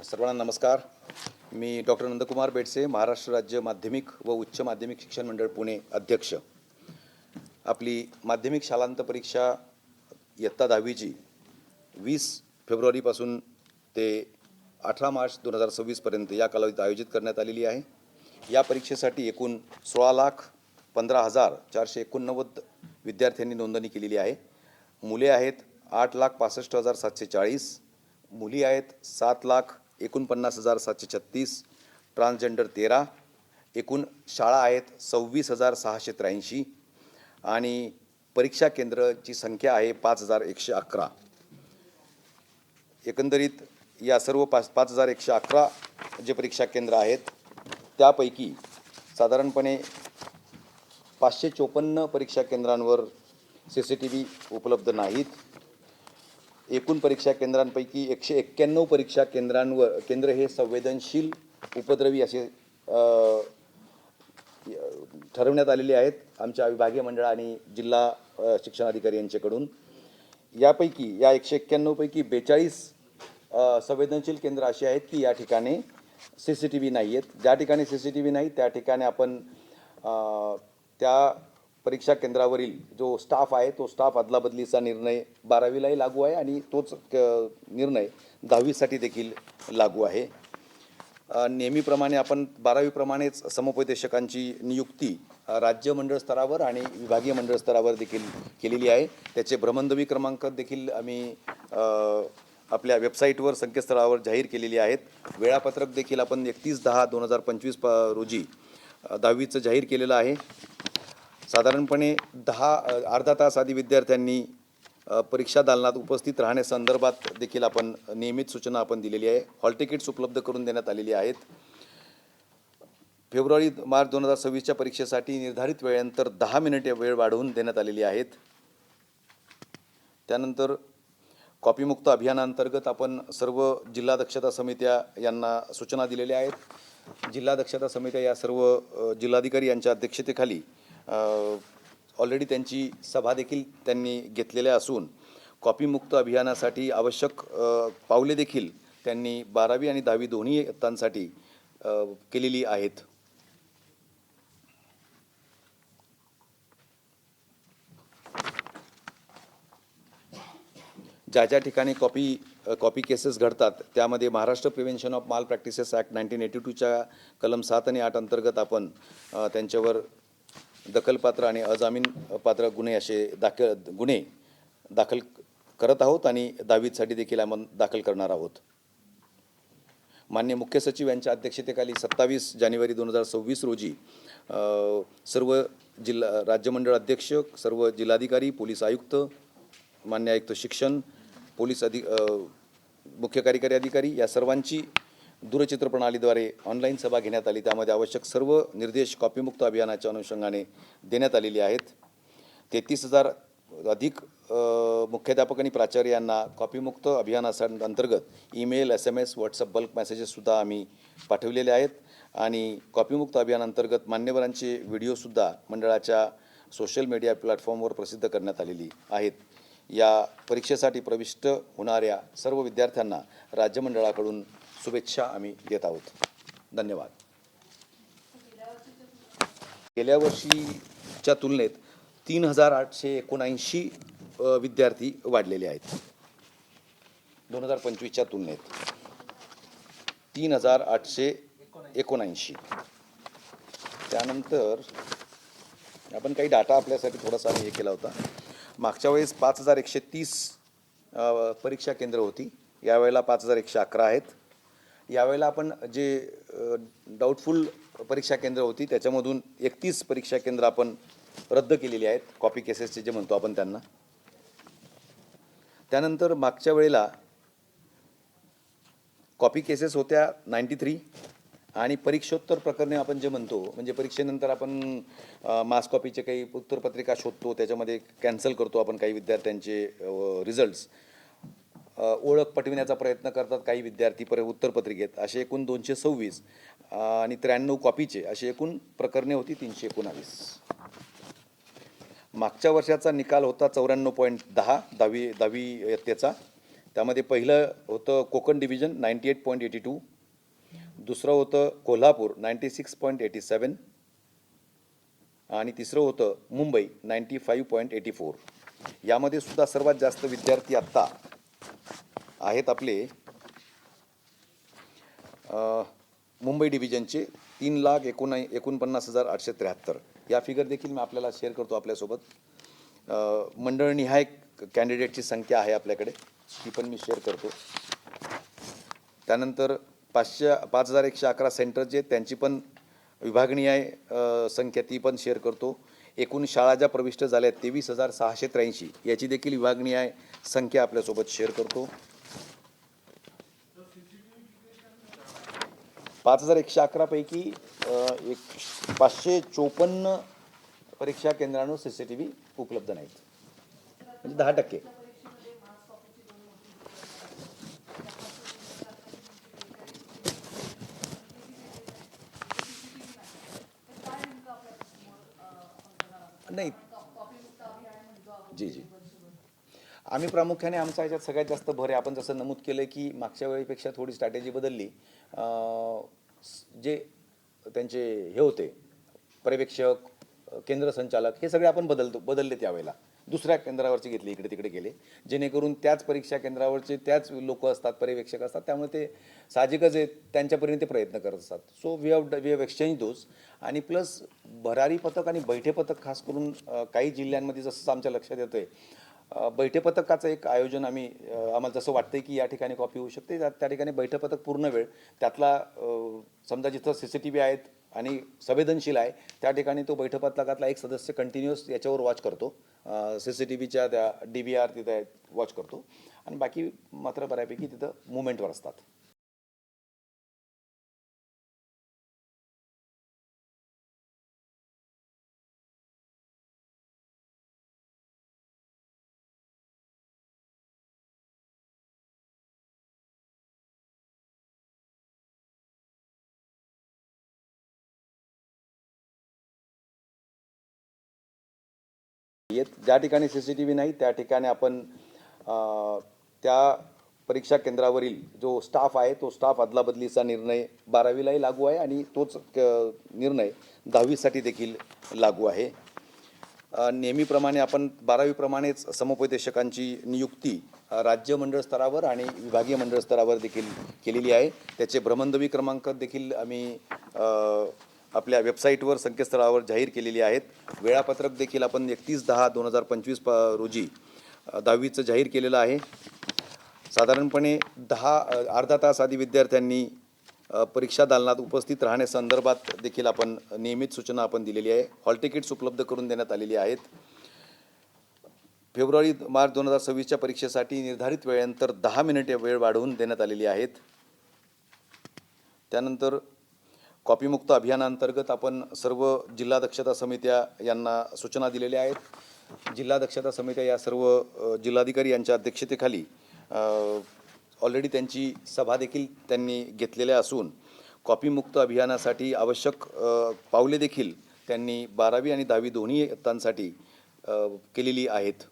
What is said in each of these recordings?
सर्वांना नमस्कार. मी डॉक्टर नंदकुमार बेडसे, महाराष्ट्र राज्य माध्यमिक व उच्च माध्यमिक शिक्षण मंडळ पुणे अध्यक्ष. आपली माध्यमिक शालांत परीक्षा इयत्ता 10वीची 20 फेब्रुवारीपासून ते 18 मार्च 2026 पर्यंत या कालावधीत आयोजित करण्यात आलेली आहे. या परीक्षेसाठी एकूण 16,15,489 विद्यार्थ्यांनी नोंदणी केलेली आहे. मुले आहेत 8,65,740, मुली आहेत 7,49,736, ट्रान्सजेंडर 13, एकूण शाळा आहेत 26,683 आणि परीक्षा केंद्राची संख्या आहे 5,111. एकंदरीत या सर्व 5,111 जे परीक्षा केंद्र आहेत त्यापैकी साधारणपणे 554 परीक्षा केंद्रांवर CCTV उपलब्ध नाहीत. एकूण परीक्षा केंद्रांपैकी 191 परीक्षा केंद्र हे संवेदनशील उपद्रवी असे ठरवण्यात आलेले आहेत आमच्या विभागीय मंडळ आणि जिल्हा शिक्षणाधिकारी यांच्याकडून. यापैकी या 191 पैकी 42 संवेदनशील केंद्र असे आहेत की या ठिकाणी CCTV नाही आहेत. ज्या ठिकाणी CCTV नाही त्या ठिकाणी आपण त्या परीक्षा केंद्रावरील जो स्टाफ आहे तो स्टाफ अदलाबदलीचा निर्णय 12वीलाही लागू आहे आणि तोच निर्णय 10वीसाठी देखील लागू आहे. नेहमीप्रमाणे आपण 12वीप्रमाणेच समुपदेशकांची नियुक्ती राज्य मंडळ स्तरावर आणि विभागीय मंडळ स्तरावर देखील केलेली आहे. त्याचे भ्रमणध्वनी क्रमांक देखील आम्ही आपल्या वेबसाईटवर संकेतस्थळावर जाहीर केलेली आहेत. वेळापत्रक देखील आपण 31/10/2025 रोजी 10वीचं जाहीर केलेलं आहे. साधारणपणे अर्धा तास आधी विद्यार्थ्यांनी परीक्षा दालनात उपस्थित राहण्यासंदर्भात देखील आपण नियमित सूचना आपण दिलेली आहे. हॉल तिकीट्स उपलब्ध करून देण्यात आलेली आहेत. फेब्रुवारी-मार्च 2026च्या परीक्षेसाठी निर्धारित वेळेनंतर 10 मिनिटे वेळ वाढवून देण्यात आलेली आहेत. त्यानंतर कॉपीमुक्त अभियानांतर्गत आपण सर्व जिल्हा दक्षता समित्या यांना सूचना दिलेल्या आहेत. जिल्हा दक्षता समित्या या सर्व जिल्हाधिकारी यांच्या अध्यक्षतेखाली ऑलरेडी त्यांची सभा देखील त्यांनी घेतलेल्या असून कॉपीमुक्त अभियानासाठी आवश्यक पावले देखील त्यांनी 12वी आणि 10वी दोन्ही इयत्तांसाठी केलेली आहेत. ज्या ज्या ठिकाणी कॉपी केसेस घडतात त्यामध्ये महाराष्ट्र प्रिव्हेन्शन ऑफ माल प्रॅक्टिसेस ॲक्ट 1982च्या कलम 7 आणि 8 अंतर्गत आपण त्यांच्यावर दखलपात्र आणि अजामीनपात्र गुन्हे असे गुन्हे दाखल करत आहोत आणि 10वीसाठी देखील आपण दाखल करणार आहोत. माननीय मुख्य सचिव यांच्या अध्यक्षतेखाली 27 जानेवारी 2026 रोजी सर्व राज्यमंडळ अध्यक्ष, सर्व जिल्हाधिकारी, पोलीस आयुक्त, मान्य आयुक्त शिक्षण, पोलीस मुख्य कार्यकारी अधिकारी या सर्वांची दूरचित्र प्रणालीद्वारे ऑनलाईन सभा घेण्यात आली. त्यामध्ये आवश्यक सर्व निर्देश कॉपीमुक्त अभियानाच्या अनुषंगाने देण्यात आलेले आहेत. 33,000 अधिक मुख्याध्यापक आणि प्राचार्य यांना कॉपीमुक्त अभियानाअंतर्गत ईमेल, SMS, व्हॉट्सअप बल्क मेसेजेससुद्धा आम्ही पाठवलेले आहेत आणि कॉपीमुक्त अभियानाअंतर्गत मान्यवरांचे व्हिडिओसुद्धा मंडळाच्या सोशल मीडिया प्लॅटफॉर्मवर प्रसिद्ध करण्यात आलेली आहेत. या परीक्षेसाठी प्रविष्ट होणाऱ्या सर्व विद्यार्थ्यांना राज्यमंडळाकडून शुभेच्छा आम्ही देत आहोत. धन्यवाद. गेल्या वर्षीच्या तुलनेत 3,879 विद्यार्थी वाढलेले आहेत. 2025च्या तुलनेत 3,879. त्यानंतर आपण काही डाटा आपल्यासाठी थोडासा हे केला होता. मागच्या वेळेस 5,130 परीक्षा केंद्र होती. यावेळेला 5,111 आहेत. यावेळेला आपण जे डाऊटफुल परीक्षा केंद्र होती त्याच्यामधून 31 परीक्षा केंद्र आपण रद्द केलेली आहेत, कॉपी केसेसचे जे म्हणतो आपण त्यांना. त्यानंतर मागच्या वेळेला कॉपी केसेस होत्या 93 आणि परीक्षोत्तर प्रकरणे आपण जे म्हणतो म्हणजे परीक्षेनंतर आपण मास कॉपीचे काही उत्तरपत्रिका शोधतो, त्याच्यामध्ये कॅन्सल करतो आपण काही विद्यार्थ्यांचे रिझल्ट्स, ओळख पटविण्याचा प्रयत्न करतात काही विद्यार्थी उत्तरपत्रिकेत. असे एकूण 226 आणि 93 कॉपीचे अशी एकूण प्रकरणे होती 319. मागच्या वर्षाचा निकाल होता 94.10 10वी इयत्तेचा. त्यामध्ये पहिलं होतं कोकण डिव्हिजन 98.82, दुसरं होतं कोल्हापूर 96.87 आणि तिसरं होतं मुंबई 95.84. यामध्ये सुद्धा सर्वात जास्त विद्यार्थी आत्ता आहेत आपले मुंबई डिव्हिजनचे 3,49,873. या फिगर देखील मी आपल्याला शेअर करतो आपल्यासोबत. मंडळनिहाय कॅन्डिडेटची संख्या आहे आपल्याकडे, ती पण मी शेअर करतो. त्यानंतर 5,111 सेंटर जे त्यांची पण विभागनिहाय संख्या ती पण शेअर करतो. एकूण शाळा ज्या प्रविष्ट झाल्या आहेत 23,683, याची देखील विभागनिहाय संख्या आपल्यासोबत शेअर करतो. 5,111 पैकी 554 परीक्षा केंद्रांवर CCTV उपलब्ध नाहीत, म्हणजे 10%. नाही जी आम्ही प्रामुख्याने आमचा याच्यात सगळ्यात जास्त भर आहे. आपण जसं नमूद केलं की मागच्या वेळेपेक्षा थोडी स्ट्रॅटेजी बदलली. जे त्यांचे हे होते पर्यवेक्षक, केंद्र संचालक, हे सगळे आपण बदलले त्यावेळेला. दुसऱ्या केंद्रावरचे घेतले, इकडे तिकडे गेले, जेणेकरून त्याच परीक्षा केंद्रावरचे त्याच लोक असतात, पर्यवेक्षक असतात, त्यामुळे ते साहजिकच आहे त्यांच्यापर्यंत ते प्रयत्न करत असतात. So we have exchange those. आणि प्लस भरारी पथक आणि बैठे पथक खास करून काही जिल्ह्यांमध्ये जसं आमच्या लक्षात येतं आहे, बैठे पथकाचं एक आयोजन आम्हाला जसं वाटतं की या ठिकाणी कॉपी होऊ शकते, त्या ठिकाणी बैठे पथक पूर्ण वेळ त्यातला समजा जिथं CCTV आहेत आणि संवेदनशील आहे त्या ठिकाणी तो बैठक पथकातला एक सदस्य कंटिन्युअस याच्यावर वॉच करतो, CCTVच्या त्या DVR तिथे वॉच करतो, आणि बाकी मात्र बऱ्यापैकी तिथं मुवमेंटवर असतात. ज्या ठिकाणी CCTV नाही त्या ठिकाणी आपण त्या परीक्षा केंद्रावरील जो स्टाफ आहे तो स्टाफ अदलाबदलीचा निर्णय 12वीलाही लागू आहे आणि तोच निर्णय 10वीसाठी देखील लागू आहे. नेहमीप्रमाणे आपण 12वीप्रमाणेच समुपदेशकांची नियुक्ती राज्य मंडळ स्तरावर आणि विभागीय मंडळ स्तरावर देखील केलेली आहे. त्याचे भ्रमणध्वनी क्रमांक देखील आम्ही आपल्या वेबसाईटवर, संकेतस्थळावर जाहीर केलेली आहेत. वेळापत्रक देखील आपण 31/10/2025 रोजी 10वीचं जाहीर केलेलं आहे. साधारणपणे अर्धा तास आधी विद्यार्थ्यांनी परीक्षा दालनात उपस्थित राहण्यासंदर्भात देखील आपण नियमित सूचना आपण दिलेली आहे. हॉल तिकीट्स उपलब्ध करून देण्यात आलेली आहेत. फेब्रुवारी-मार्च 2026च्या परीक्षेसाठी निर्धारित वेळेनंतर 10 मिनिटे वेळ वाढवून देण्यात आलेली आहेत. त्यानंतर कॉपीमुक्त अभियानांतर्गत आपण सर्व जिल्हा दक्षता समित्या यांना सूचना दिलेल्या आहेत. जिल्हा दक्षता समित्या या सर्व जिल्हाधिकारी यांच्या अध्यक्षतेखाली ऑलरेडी त्यांची सभा देखील त्यांनी घेतलेल्या असून कॉपीमुक्त अभियानासाठी आवश्यक पावले देखील त्यांनी 12वी आणि 10वी दोन्ही इयत्तांसाठी केलेली आहेत.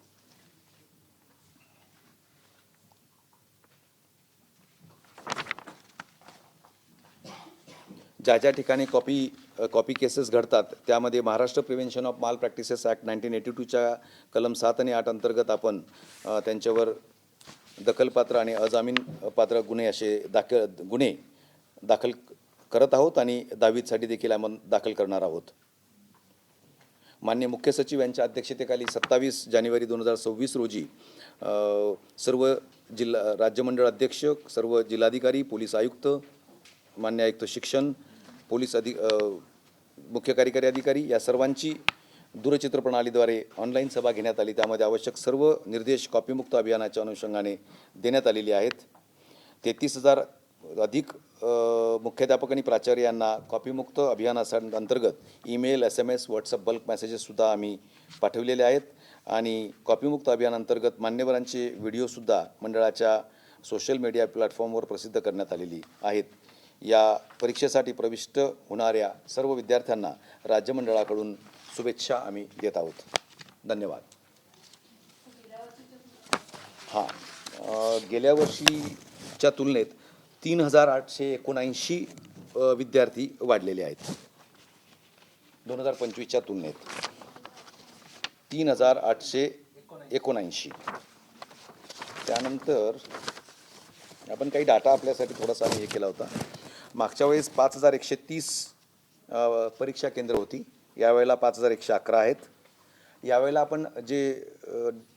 ज्या ज्या ठिकाणी कॉपी केसेस घडतात त्यामध्ये महाराष्ट्र प्रिव्हेन्शन ऑफ माल प्रॅक्टिसेस ॲक्ट 1982च्या कलम 7 आणि 8 अंतर्गत आपण त्यांच्यावर दखलपात्र आणि अजामीन पात्र गुन्हे दाखल करत आहोत आणि 10वीसाठी देखील आपण दाखल करणार आहोत. माननीय मुख्य सचिव यांच्या अध्यक्षतेखाली 27 जानेवारी 2026 रोजी सर्व राज्यमंडळ अध्यक्ष, सर्व जिल्हाधिकारी, पोलीस आयुक्त, मान्य आयुक्त शिक्षण, पोलीस मुख्य कार्यकारी अधिकारी या सर्वांची दूरचित्र प्रणालीद्वारे ऑनलाईन सभा घेण्यात आली. त्यामध्ये आवश्यक सर्व निर्देश कॉपीमुक्त अभियानाच्या अनुषंगाने देण्यात आलेली आहेत. 33,000 अधिक मुख्याध्यापक आणि प्राचार्य यांना कॉपीमुक्त अभियानाअंतर्गत ईमेल, SMS, व्हॉट्सअप बल्क मेसेजेससुद्धा आम्ही पाठवलेले आहेत आणि कॉपीमुक्त अभियानाअंतर्गत मान्यवरांचे व्हिडिओसुद्धा मंडळाच्या सोशल मीडिया प्लॅटफॉर्मवर प्रसिद्ध करण्यात आलेली आहेत. या परीक्षेसाठी प्रविष्ट होणाऱ्या सर्व विद्यार्थ्यांना राज्यमंडळाकडून शुभेच्छा आम्ही देत आहोत. धन्यवाद. हां, गेल्या वर्षीच्या तुलनेत 3,879 विद्यार्थी वाढलेले आहेत. 2025च्या तुलनेत 3,879. त्यानंतर आपण काही डाटा आपल्यासाठी थोडासा आम्ही हे केला होता. मागच्या वेळेस 5,130 परीक्षा केंद्र होती, यावेळेला 5,111 आहेत. यावेळेला आपण जे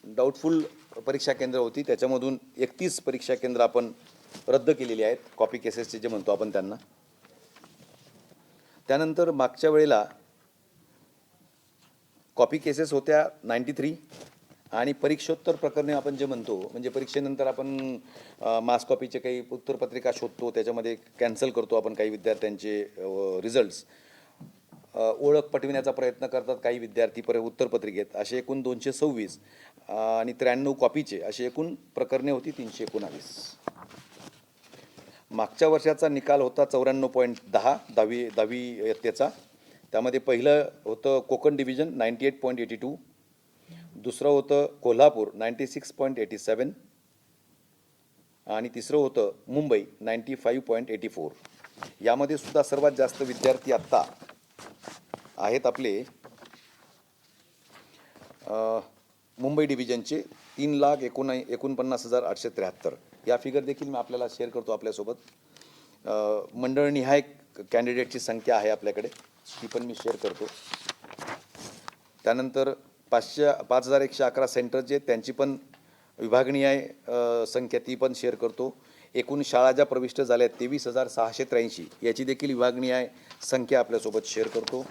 डाऊटफुल परीक्षा केंद्र होती त्याच्यामधून 31 परीक्षा केंद्र आपण रद्द केलेली आहेत, कॉपी केसेसचे जे म्हणतो आपण त्यांना. त्यानंतर मागच्या वेळेला कॉपी केसेस होत्या 93 आणि परीक्षोत्तर प्रकरणे आपण जे म्हणतो, म्हणजे परीक्षेनंतर आपण मास कॉपीचे काही उत्तरपत्रिका शोधतो, त्याच्यामध्ये कॅन्सल करतो आपण काही विद्यार्थ्यांचे रिझल्ट्स, ओळख पटविण्याचा प्रयत्न करतात काही विद्यार्थी उत्तरपत्रिकेत. असे एकूण 226 आणि 93 कॉपीचे असे एकूण प्रकरणे होती 319. मागच्या वर्षाचा निकाल होता 94.10 दहावी इयत्तेचा. त्यामध्ये पहिलं होतं कोकण डिव्हिजन 98.82, दुसरं होतं कोल्हापूर 96.87 आणि तिसरं होतं मुंबई 95.84. यामध्ये सुद्धा सर्वात जास्त विद्यार्थी आत्ता आहेत आपले मुंबई डिव्हिजनचे 3,49,873. या फिगर देखील मी आपल्याला शेअर करतो आपल्यासोबत. मंडळनिहाय कॅन्डिडेटची संख्या आहे आपल्याकडे, ती पण मी शेअर करतो. त्यानंतर 5,111 सेंटरचे त्यांची पण विभागनिहाय संख्या ती पण शेअर करतो. एकूण शाळा ज्या प्रविष्ट झाल्या आहेत 23,683, याची देखील विभागनिहाय संख्या आपल्यासोबत शेअर करतो.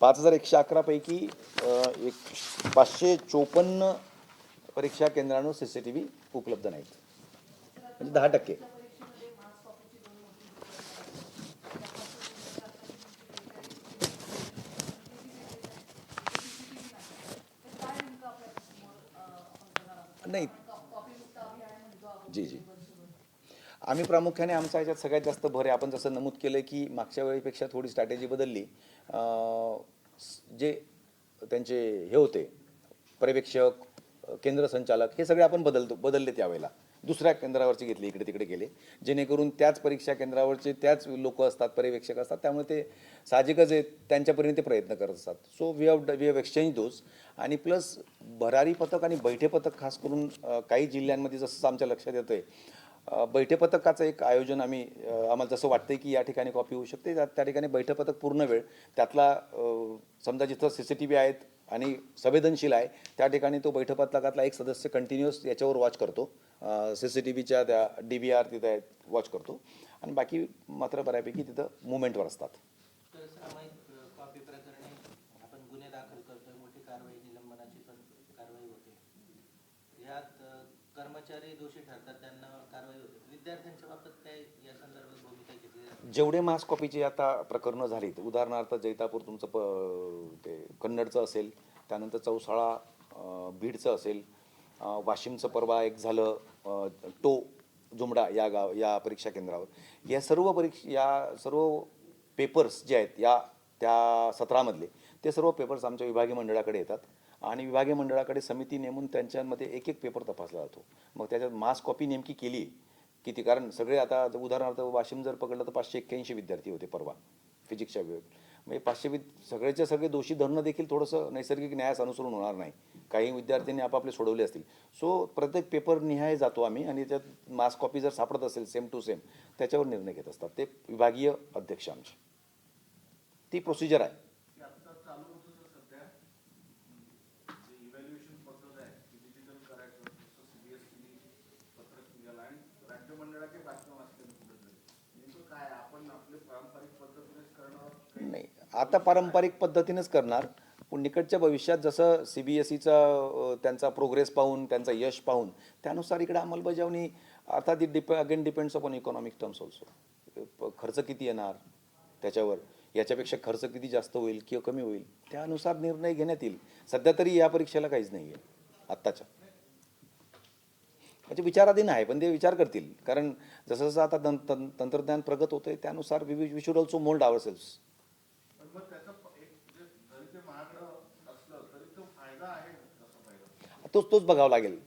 5,111 पैकी 554 परीक्षा केंद्रांवर CCTV उपलब्ध नाहीत, म्हणजे 10%. नाही जी आम्ही प्रामुख्याने आमचा ह्याच्यात सगळ्यात जास्त भर आहे. आपण जसं नमूद केलं की मागच्या वेळेपेक्षा थोडी स्ट्रॅटेजी बदलली. जे त्यांचे हे होते पर्यवेक्षक, केंद्र संचालक, हे सगळे आपण बदलले त्यावेळेला. दुसऱ्या केंद्रावरचे घेतले, इकडे तिकडे गेले, जेणेकरून त्याच परीक्षा केंद्रावरचे त्याच लोक असतात, पर्यवेक्षक असतात, त्यामुळे ते साहजिकच आहे त्यांच्या परीने ते प्रयत्न करत असतात. So we have exchange those. आणि प्लस भरारी पथक आणि बैठे पथक खास करून काही जिल्ह्यांमध्ये जसं आमच्या लक्षात येतं आहे, बैठे पथकाचं एक आयोजन आम्हाला जसं वाटतं की या ठिकाणी कॉपी होऊ शकते, त्या ठिकाणी बैठे पथक पूर्ण वेळ त्यातला समजा जिथं CCTV आहेत आणि संवेदनशील आहे त्या ठिकाणी तो बैठक पथकातला एक सदस्य कंटिन्युअस याच्यावर वॉच करतो, CCTVच्या त्या DVR तिथं आहेत वॉच करतो, आणि बाकी मात्र बऱ्यापैकी तिथं मुवमेंटवर असतात. कॉपी प्रकरणी आपण गुन्हे दाखल करतोय, मोठी कारवाई, निलंबनाची पण कारवाई होते. यात कर्मचारी दोषी ठरतात, त्यांना कारवाई होते. विद्यार्थ्यांच्या बाबत काय या संदर्भात भूमिका घेतली? जेवढे मास कॉपीचे आता प्रकरणं झालीत, उदाहरणार्थ जैतापूर तुमचं ते कन्नडचं असेल, त्यानंतर चौसाळा बीडचं असेल, वाशिमचं परवा एक झालं, जुमडा या परीक्षा केंद्रावर. या सर्व पेपर्स जे आहेत त्या सत्रामधले ते सर्व पेपर्स आमच्या विभागीय मंडळाकडे येतात आणि विभागीय मंडळाकडे समिती नेमून त्यांच्यामध्ये एक एक पेपर तपासला जातो. मग त्याच्यात मास कॉपी नेमकी केली किती, कारण सगळे आता उदाहरणार्थ वाशिम जर पकडलं तर 581 विद्यार्थी होते परवा फिजिक्सच्या वेळेत. म्हणजे 500 सगळेचे सगळे दोषी धरणं देखील थोडंसं नैसर्गिक न्यायास अनुसरून होणार नाही. काही विद्यार्थ्यांनी आपापले सोडवले असतील. सो प्रत्येक पेपर निहाय जातो आम्ही आणि त्याच्यात मास कॉपी जर सापडत असेल सेम टू सेम त्याच्यावर निर्णय घेत असतात ते विभागीय अध्यक्ष आमचे. ती प्रोसिजर आहे. नाही, आता पारंपरिक पद्धतीनेच करणार, पण निकटच्या भविष्यात जसं CBSEचा त्यांचा प्रोग्रेस पाहून, त्यांचा यश पाहून त्यानुसार इकडे अंमलबजावणी. आता again depends upon economic terms also. खर्च किती येणार त्याच्यावर, याच्यापेक्षा खर्च किती जास्त होईल किंवा कमी होईल त्यानुसार निर्णय घेण्यात येईल. सध्या तरी या परीक्षेला काहीच नाही आहे आत्ताच्या, म्हणजे विचाराधीन आहे, पण ते विचार करतील. कारण जसं जसं आता तंत्रज्ञान प्रगत होतंय त्यानुसार we should also mould ourselves. तोच बघावा लागेल.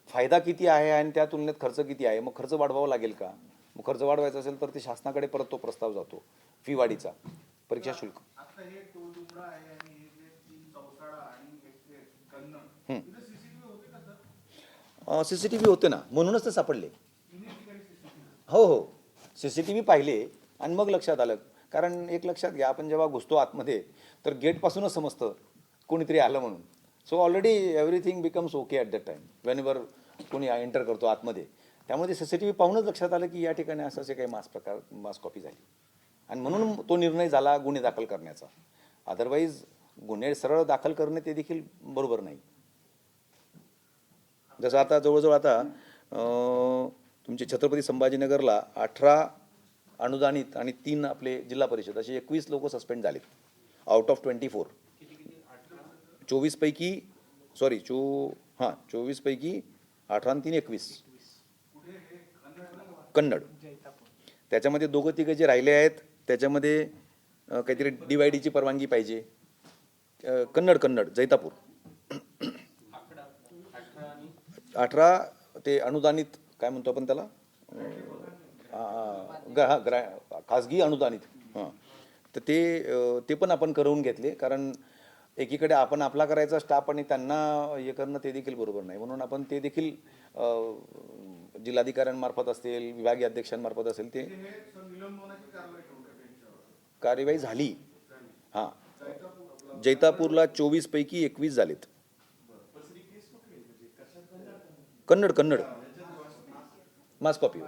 फायदा किती आहे आणि त्या तुलनेत खर्च किती आहे, मग खर्च वाढवावा लागेल का? मग खर्च वाढवायचा असेल तर ते शासनाकडे परत तो प्रस्ताव जातो फी वाढीचा, परीक्षा शुल्क. आता हे टोलडुमरा आहे आणि हे जे 3 चौसाळा आणि हे कन्नड, हं. इथे सीसीटीव्ही होते का सर? CCTV होते ना, म्हणूनच ते सापडले. तिन्ही ठिकाणी सीसीटीव्ही. हो CCTV पाहिले आणि मग लक्षात आलं. कारण एक लक्षात घ्या, आपण जेव्हा घुसतो आतमध्ये तर गेटपासूनच समजतं कोणीतरी आलं म्हणून. So already everything becomes okay at that time Wien ever कोणी एंटर करतो आतमध्ये. त्यामुळे CCTV पाहूनच लक्षात आलं की या ठिकाणी असे काही मास कॉपी झाली आणि म्हणून तो निर्णय झाला गुन्हे दाखल करण्याचा. अदरवाईज गुन्हे सरळ दाखल करणे ते देखील बरोबर नाही. जसं आता जवळजवळ आता तुमचे छत्रपती संभाजीनगरला 18 अनुदानित आणि 3 आपले जिल्हा परिषद असे 21 लोक सस्पेंड झालेत आउट ऑफ 24. 24 पैकी 18 आणि 3 21 कन्नड. त्याच्यामध्ये दोघं तिघं जे राहिले आहेत त्याच्यामध्ये काहीतरी DYDची परवानगी पाहिजे. कन्नड जैतापूर. 18 ते अनुदानित काय म्हणतो आपण त्याला, खाजगी अनुदानित. हां, तर ते पण आपण करून घेतले. कारण एकीकडे आपण आपला करायचा स्टाफ आणि त्यांना हे करणं ते देखील बरोबर नाही. म्हणून आपण ते देखील जिल्हाधिकाऱ्यांमार्फत असेल, विभागीय अध्यक्षांमार्फत असेल ते हे सर निलंबनाची कारवाई करू का त्यांच्यावर? कार्यवाही झाली. हां, जैतापूरला 24 पैकी 21 झालेत. कन्नड मास कॉपी.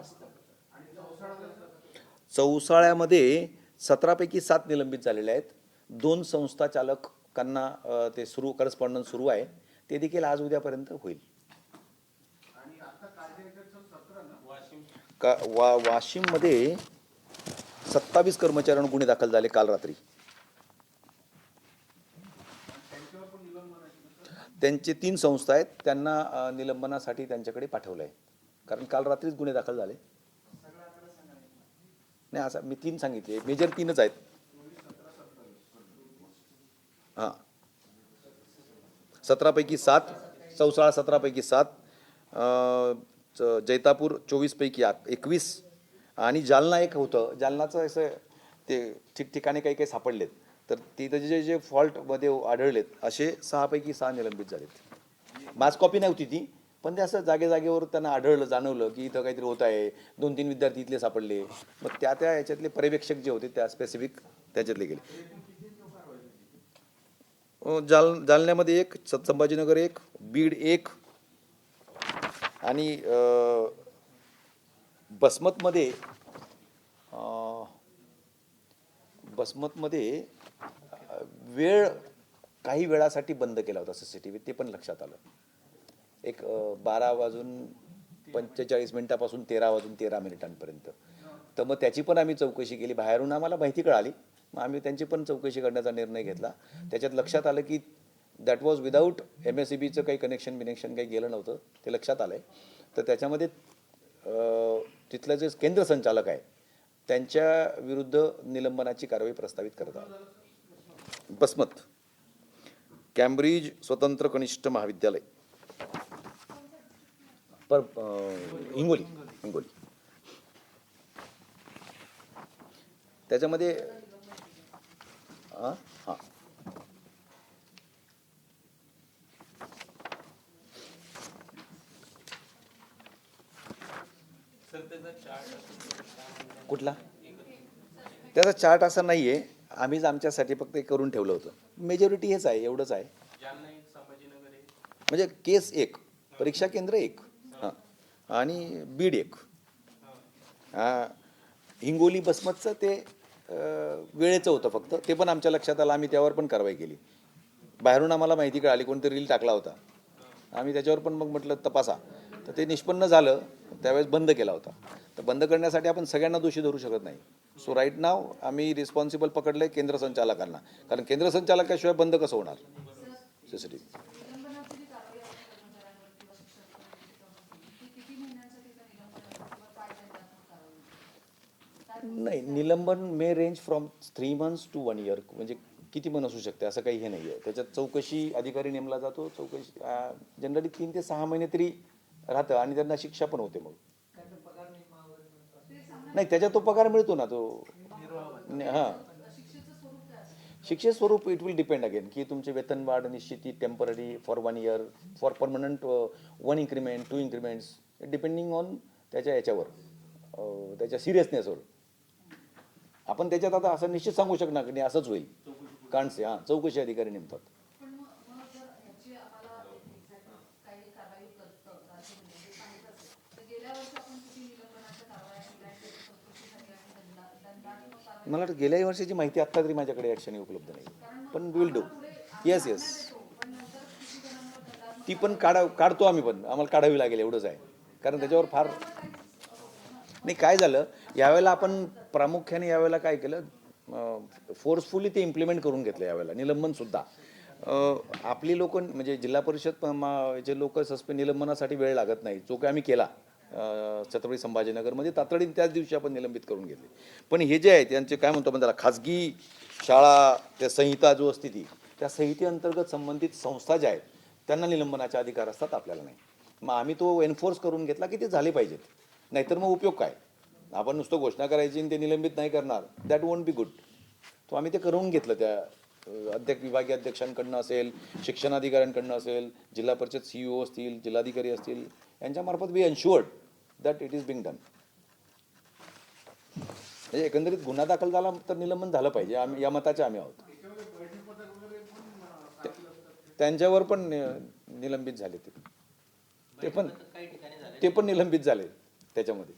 चौसाळ्यामध्ये 17 पैकी 7 निलंबित झालेले आहेत. 2 संस्था चालकांना ते करस्पॉन्डन्स सुरू आहे. ते देखील आज उद्यापर्यंत होईल. आणि आता कायद्या याच्यात सर 17 ना वाशिममध्ये 27 कर्मचाऱ्यांवर गुन्हे दाखल झाले काल रात्री. त्यांच्यावर पण निलंबनाची ना सर? त्यांचे 3 संस्था आहेत, त्यांना निलंबनासाठी त्यांच्याकडे पाठवलं आहे. कारण काल रात्रीच गुन्हे दाखल झाले. नाही, असं मी 3 सांगितले, मेजर 3च आहेत. हां, 17 पैकी 7, चौसाळा 17 पैकी 7, जैतापूर 24 पैकी 21 आणि जालना एक होतं. जालनाचं असं ते ठिकठिकाणी काही सापडलेत. तर तिथं जे फॉल्टमध्ये आढळलेत असे 6 पैकी 6 निलंबित झालेत. मास कॉपी नव्हती ती, पण ते असं जागेवर त्यांना आढळलं, जाणवलं की इथं काहीतरी होत आहे. 2-3 विद्यार्थी इथले सापडले. मग त्या याच्यातले पर्यवेक्षक जे होते त्या स्पेसिफिक त्याच्यातले गेले. जालन्यामध्ये 1, संभाजीनगर 1, बीड 1 आणि बसमतमध्ये वेळ काही वेळासाठी बंद केला होता CCTV, ते पण लक्षात आलं. एक 12:45 पासून 13:13 तर मग त्याची पण आम्ही चौकशी केली. बाहेरून आम्हाला माहिती कळाली, मग आम्ही त्यांची पण चौकशी करण्याचा निर्णय घेतला. त्याच्यात लक्षात आलं की दॅट वॉज विदाऊट MSEBचं काही कनेक्शन काही गेलं नव्हतं, ते लक्षात आलं आहे. तर त्याच्यामध्ये तिथलं जे केंद्र संचालक आहे त्यांच्या विरुद्ध निलंबनाची कारवाई प्रस्तावित करत आहोत. बसमत कॅम्ब्रिज स्वतंत्र कनिष्ठ महाविद्यालय हिंगोली. त्याच्यामध्ये हां कुठला त्याचा चार्ट असा नाही आहे. आम्हीच आमच्यासाठी फक्त हे करून ठेवलं होतं. मेजॉरिटी हेच आहे, एवढंच आहे. म्हणजे केस 1, परीक्षा केंद्र 1, हां, आणि बीड 1. हिंगोली बसमतचं ते वेळेचं होतं फक्त, ते पण आमच्या लक्षात आलं. आम्ही त्यावर पण कारवाई केली. बाहेरून आम्हाला माहिती कळाली, कोणतरी रील टाकला होता. आम्ही त्याच्यावर पण मग म्हटलं तपासा, तर ते निष्पन्न झालं. त्यावेळेस बंद केला होता. तर बंद करण्यासाठी आपण सगळ्यांना दोषी धरू शकत नाही. सो राईट नाव आम्ही रिस्पॉन्सिबल पकडलं आहे केंद्र संचालकांना. कारण केंद्र संचालकाशिवाय बंद कसं होणार CCTV? नाही, निलंबन मे range from 3 months to 1 year. म्हणजे किती पण असू शकते, असं काही हे नाही आहे. त्याच्यात चौकशी अधिकारी नेमला जातो, चौकशी जनरली 3 ते 6 महिने तरी राहतं आणि त्यांना शिक्षा पण होते मग. नाही, त्याच्यात तो पगार मिळतो ना तो. हां, शिक्षे स्वरूप इट विल डिपेंड अगेन की तुमचे वेतन वाढ निश्चिती temporary for 1 year, for permanent 1 increment 2 increments, depending on त्याच्या याच्यावर, त्याच्या सिरियसनेसवर. आपण त्याच्यात आता असं निश्चित सांगू शकणार की नाही असंच होईल, कारण हां चौकशी अधिकारी नेमतात. पण मग जर ह्याची आम्हाला एक्झॅक्ट काही कारवाई करतं राज्य म्हणजे माहीत असेल तर गेल्या वर्षी आपण किती निलंबनाच्या कारवाया केल्या आहेत त्याची चौकशी झाली आणि दंडात्मक कारवाई. मला वाटतं गेल्या वर्षीची माहिती आत्ता तरी माझ्याकडे या क्षणी उपलब्ध नाही, पण विल डू. येस येस, पण नंतर किती जणांवर दंडात्मक ती पण काढतो आम्ही, पण आम्हाला काढावी लागेल एवढंच आहे, कारण त्याच्यावर फार नाही. काय झालं यावेळेला आपण प्रामुख्याने यावेळेला काय केलं, फोर्सफुली ते इम्प्लिमेंट करून घेतलं यावेळेला निलंबनसुद्धा. आपली लोक म्हणजे जिल्हा परिषद जे लोक निलंबनासाठी वेळ लागत नाही, जो काही आम्ही केला छत्रपती संभाजीनगरमध्ये तातडीने त्याच दिवशी आपण निलंबित करून घेतले. पण हे जे आहे त्यांचे काय म्हणतो आपण त्याला खाजगी शाळा, त्या संहिता जो असते ती, त्या संहितेअंतर्गत संबंधित संस्था ज्या आहेत त्यांना निलंबनाचे अधिकार असतात, आपल्याला नाही. मग आम्ही तो एन्फोर्स करून घेतला की ते झाले पाहिजेत, नाहीतर मग उपयोग काय. आपण नुसतं घोषणा करायची आणि ते निलंबित नाही करणार, दॅट वोंट बी गुड. तो आम्ही ते करून घेतलं त्या विभागीय अध्यक्षांकडनं असेल, शिक्षणाधिकाऱ्यांकडनं असेल, जिल्हा परिषद CEO असतील, जिल्हाधिकारी असतील, यांच्यामार्फत we ensured that it is being done. म्हणजे एकंदरीत गुन्हा दाखल झाला तर निलंबन झालं पाहिजे, आम्ही या मताचे आम्ही आहोत. त्यांच्यावर पण निलंबित झाले ते पण निलंबित झाले त्याच्यामध्ये.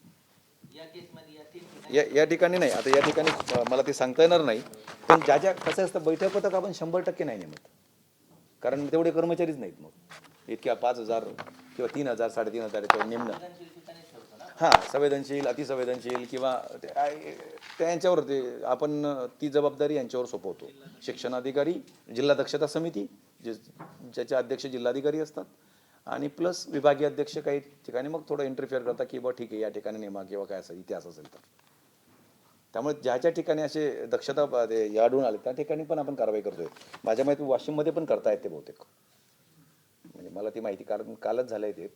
या केसमध्ये या 3 ठिकाणी या ठिकाणी नाही, आता या ठिकाणी मला ते सांगता येणार नाही, पण ज्या कसं असतं बैठक पथक आपण 100% नाही नेमत, कारण तेवढे कर्मचारीच नाहीत. मग इतक्या 5,000 किंवा 3,000 3,500 याच्यावर नेमणं, संवेदनशील ठिकाणीच ठेवतो ना. हां संवेदनशील अतिसंवेदनशील किंवा त्यांच्यावर ते आपण ती जबाबदारी यांच्यावर सोपवतो. शिक्षणाधिकारी, जिल्हा दक्षता समिती ज्याचे अध्यक्ष जिल्हाधिकारी असतात, आणि प्लस विभागीय अध्यक्ष काही ठिकाणी मग थोडं इंटरफिअर करतात की बा ठीक आहे या ठिकाणी नेमा किंवा काय असेल इतिहास असेल तर. त्यामुळे ज्या ठिकाणी असे दक्षता आढळून आले त्या ठिकाणी पण आपण कारवाई करतोय. माझ्या माहिती वाशिममध्ये पण करतायत ते बहुतेक, म्हणजे मला ती माहिती कारण कालच झालं आहे ते,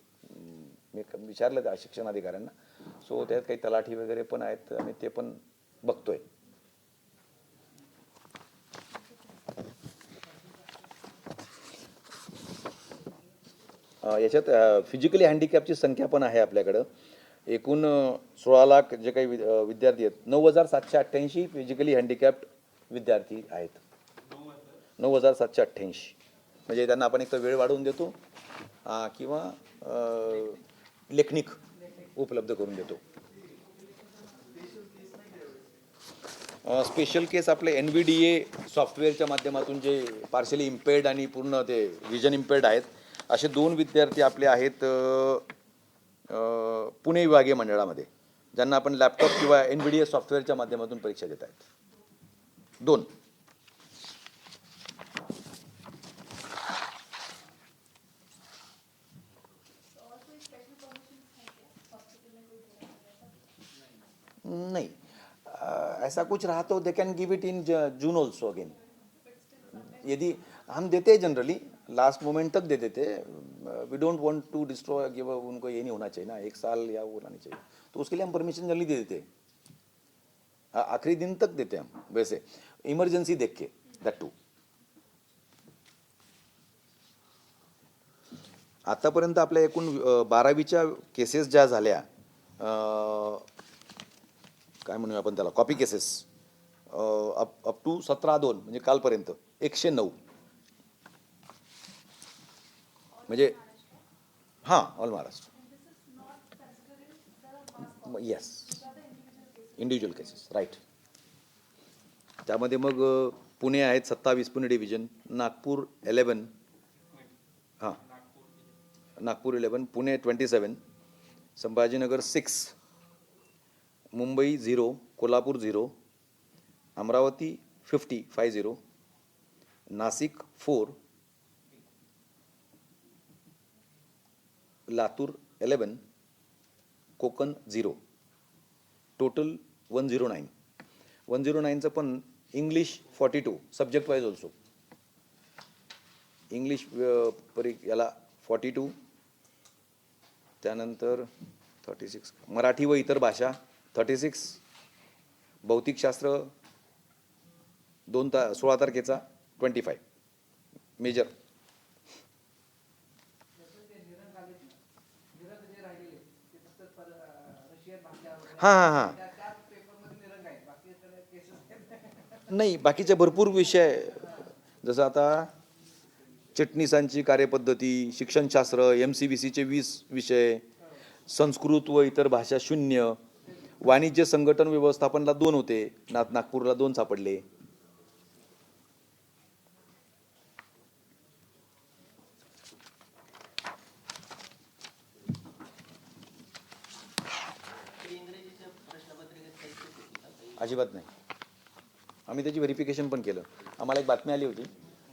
मी विचारलं त्या शिक्षण अधिकाऱ्यांना. सो त्यात काही तलाठी वगैरे पण आहेत आणि ते पण बघतोय. याच्यात फिजिकली हँडिकॅपची संख्या पण आहे आपल्याकडं. एकूण 16 लाख जे काही विद्यार्थी आहेत, 9,788 फिजिकली हँडिकॅप्ड विद्यार्थी आहेत. 9,788 म्हणजे त्यांना आपण एक तर वेळ वाढवून देतो किंवा लेखनिक उपलब्ध करून देतो. स्पेशल केस आपले NVDA सॉफ्टवेअरच्या माध्यमातून जे पार्शली इम्पेर्ड आणि पूर्ण ते विजन इम्पेर्ड आहेत असे 2 विद्यार्थी आपले आहेत पुणे विभागीय मंडळामध्ये, ज्यांना आपण लॅपटॉप किंवा NVDA सॉफ्टवेअरच्या माध्यमातून परीक्षा देत आहेत. 2. नहीं, ऐसा कुछ रहा तो they can give it in June also again. यदि हम देते हैं जनरली लास्ट मोमेंट तक दे देते, we don't want to destroy कि उनको ये नहीं होना चाहिए ना 1 साल या वो नहीं चाहिए, तो उसके लिए हम परमिशन जल्दी दे देते हैं. आखिरी दिन तक देते हैं हम, वैसे इमरजेंसी देख के, दैट टू. आतापर्यंत आपल्या एकूण 12वीच्या केसेस ज्या झाल्या, काय म्हणूया आपण त्याला कॉपी केसेस, अप टू 17/2 म्हणजे कालपर्यंत 109. म्हणजे हां all Maharashtra. Yes, individual cases right. त्यामध्ये मग पुणे आहेत 27 पुणे डिव्हिजन, नागपूर 11, हां नागपूर 11, पुणे 27, संभाजीनगर 6, मुंबई 0, कोल्हापूर 0, अमरावती 50, नाशिक 4, लातूर 11, कोकण 0, टोटल 109. 109चं पण English 42 subject wise also. English याला 42, त्यानंतर 36 मराठी व इतर भाषा 36, भौतिकशास्त्र 16 तारखेचा 25 मेजर. हां नाही, बाकीचे भरपूर विषय, जसं आता चिटणीसांची कार्यपद्धती, शिक्षणशास्त्र, MCVCचे 20 विषय, संस्कृत व इतर भाषा 0, वाणिज्य संघटन व्यवस्थापनला 2 होते, नागपूरला 2 सापडले. इंग्रजीच्या प्रश्नपत्रिकेत काही चूक होती का? काही अजिबात नाही. आम्ही त्याची व्हेरिफिकेशन पण केलं. आम्हाला एक बातमी आली होती,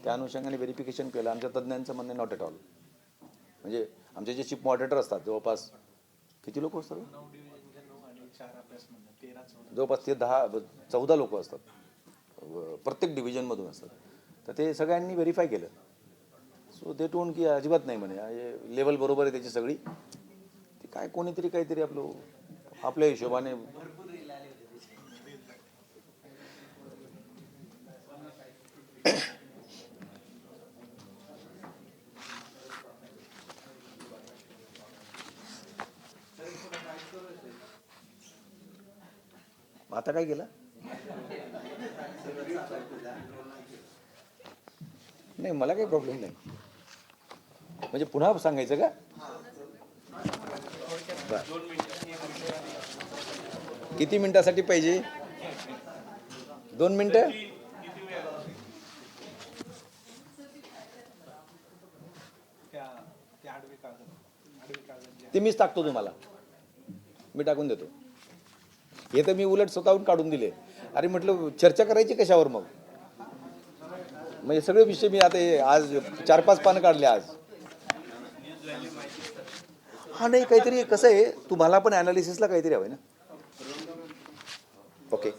त्या अनुषंगाने व्हेरिफिकेशन केलं. आमच्या तज्ज्ञांचं म्हणणं नॉट एट ऑल. म्हणजे आमचे जे चीफ मॉडरेटर असतात, जवळपास किती लोक असतात? जवळपास ते 10-14 लोक असतात, प्रत्येक डिव्हिजनमधून असतात. तर ते सगळ्यांनी व्हेरीफाय केलं. सो दे टोन की अजिबात नाही म्हणे, लेवल बरोबर आहे त्याची सगळी. ती काय कोणीतरी काहीतरी आपल्या हिशोबाने. भरपूर रील आले होते त्याचे. आता काय केलं? नाही, मला काही प्रॉब्लेम नाही. म्हणजे पुन्हा सांगायचं का? बरं. किती मिनिटासाठी पाहिजे? 2 मिनिटं? ते मीच टाकतो तुम्हाला, मी टाकून देतो. हे तर मी उलट स्वतःहून काढून दिले. अरे म्हटलं चर्चा करायची कशावर मग? म्हणजे सगळे विषय मी आता आज 4-5 पानं काढले आज. हा नाही, काहीतरी कसं आहे, तुम्हाला पण ॲनालिसिसला काहीतरी हवं ना. ओके.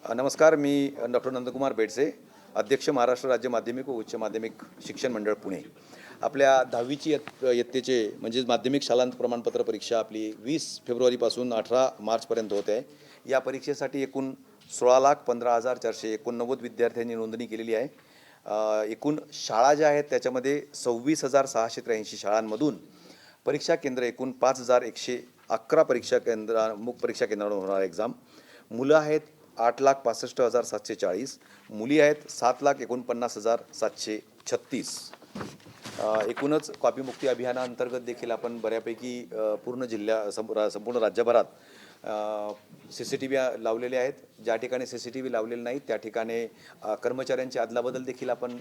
नमस्कार, मी डॉक्टर नंदकुमार बेडसे, अध्यक्ष महाराष्ट्र राज्य माध्यमिक व उच्च माध्यमिक शिक्षण मंडळ पुणे. आपल्या 10वीची इयत्तेचे म्हणजे माध्यमिक शालांत प्रमाणपत्र परीक्षा आपली 20 फेब्रुवारीपासून 18 मार्चपर्यंत होते आहे. या परीक्षेसाठी एकूण 16,15,489 विद्यार्थ्यांनी नोंदणी केलेली आहे. एकूण शाळा ज्या आहेत त्याच्यामध्ये 26,683 शाळांमधून परीक्षा केंद्र एकूण 5,111 परीक्षा केंद्रावर होणार एक्झाम. मुलं आहेत 8,65,740, मुली आहेत 7,49,736. एकूणच कॉपीमुक्ती अभियानाअंतर्गत देखील आपण बऱ्यापैकी पूर्ण संपूर्ण राज्यभरात CCTV लावलेले आहेत. ज्या ठिकाणी CCTV लावलेले नाहीत त्या ठिकाणी कर्मचाऱ्यांची अदलाबदल देखील आपण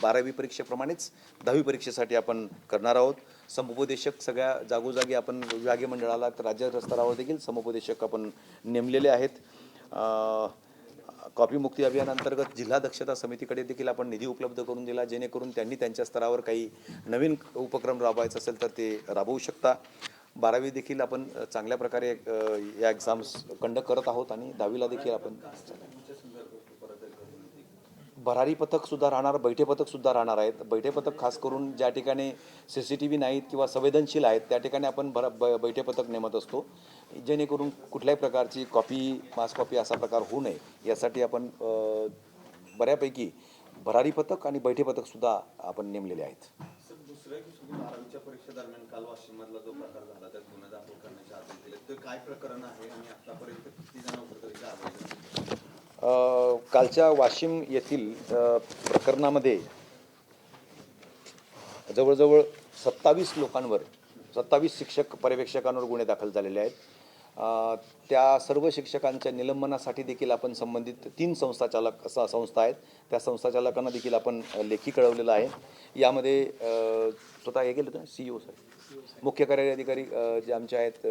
12वी परीक्षेप्रमाणेच 10वी परीक्षेसाठी आपण करणार आहोत. समुपदेशक सगळ्या जागोजागी आपण विभागीय मंडळाला तर राज्य स्तरावर देखील समुपदेशक आपण नेमलेले आहेत. कॉपीमुक्ती अभियानाअंतर्गत जिल्हा दक्षता समितीकडे देखील आपण निधी उपलब्ध करून दिला, जेणेकरून त्यांनी त्यांच्या स्तरावर काही नवीन उपक्रम राबवायचा असेल तर ते राबवू शकता. 12वी देखील आपण चांगल्या प्रकारे या एक्झाम्स कंडक्ट करत आहोत आणि 10वीला देखील आपण भरारी पथकसुद्धा राहणार, बैठे पथकसुद्धा राहणार आहेत. बैठे पथक खास करून ज्या ठिकाणी CCTV नाहीत किंवा संवेदनशील आहेत त्या ठिकाणी आपण बैठे पथक नेमत असतो, जेणेकरून कुठल्याही प्रकारची मास कॉपी असा प्रकार होऊ नये यासाठी आपण बऱ्यापैकी भरारी पथक आणि बैठे पथकसुद्धा आपण नेमलेले आहेत. दुसऱ्या दिवशी 12वीच्या परीक्षेदरम्यान काल वाशिममधला जो प्रकार झाला त्यात गुन्हे दाखल करण्याचे आदेश दिले, ते काय प्रकरण आहे आणि आतापर्यंत किती जणांवर तरी कारवाई झाली? कालच्या वाशिम येथील प्रकरणामध्ये जवळजवळ 27 शिक्षक पर्यवेक्षकांवर गुन्हे दाखल झालेले आहेत. त्या सर्व शिक्षकांच्या निलंबनासाठी देखील आपण संबंधित 3 संस्था आहेत त्या संस्थाचालकांना देखील आपण लेखी कळवलेलं आहे. यामध्ये स्वतः हे गेलं होतं CEO साहेब, मुख्य कार्यकारी अधिकारी जे आमचे आहेत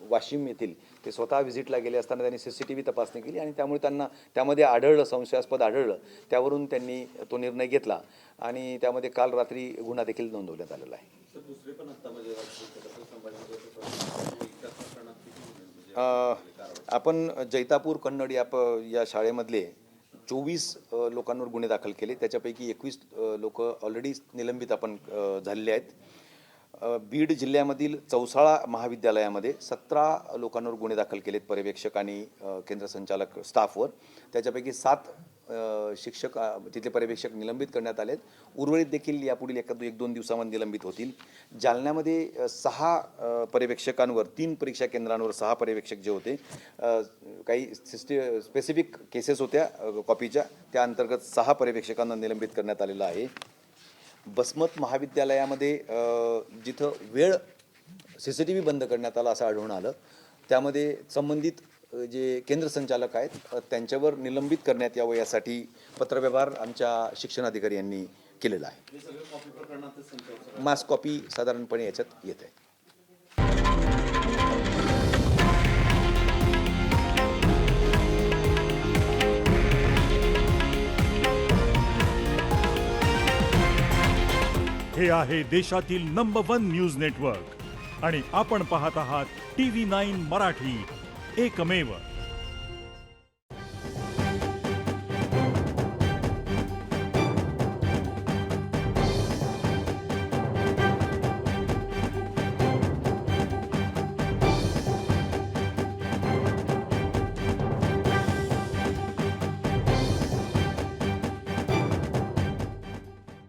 वाशिम येथील, ते स्वतः व्हिजिटला गेले असताना त्यांनी CCTV तपासणी केली आणि त्यामुळे त्यांना त्यामध्ये संशयास्पद आढळलं. त्यावरून त्यांनी तो निर्णय घेतला आणि त्यामध्ये काल रात्री गुन्हा देखील नोंदवण्यात आलेला आहे. दुसरे पण आता म्हणजे त्या प्रकरणात किती होईल म्हणजे कारवाई? आपण जैतापूर कन्नड या शाळेमधले 24 लोकांवर गुन्हे दाखल केले. त्याच्यापैकी 21 लोक ऑलरेडी निलंबित आपण झालेले आहेत. बीड जिल्ह्यामधील चौसाळा महाविद्यालयामध्ये 17 लोकांवर गुन्हे दाखल केलेत पर्यवेक्षक आणि केंद्र संचालक स्टाफवर. त्याच्यापैकी 7 शिक्षक तिथले पर्यवेक्षक निलंबित करण्यात आलेत. उर्वरित देखील यापुढील 1-2 दिवसांमध्ये निलंबित होतील. जालन्यामध्ये 6 पर्यवेक्षकांवर 3 परीक्षा केंद्रांवर 6 पर्यवेक्षक जे होते, काही स्पेसिफिक केसेस होत्या कॉपीच्या, त्या अंतर्गत 6 पर्यवेक्षकांना निलंबित करण्यात आलेलं आहे. बसमत महाविद्यालयामध्ये जिथं वेळ CCTV बंद करण्यात आला असं आढळून आलं, त्यामध्ये संबंधित जे केंद्र संचालक आहेत त्यांच्यावर निलंबित करण्यात यावं यासाठी पत्रव्यवहार आमच्या शिक्षणाधिकारी यांनी केलेला आहे. हे सगळं कॉपी प्रकरणातच संचार मास कॉपी साधारणपणे याच्यात येत आहे. हे आहे देशातील नंबर 1 न्यूज नेटवर्क आणि आपण पाहत आहात TV9 मराठी, एकमेव.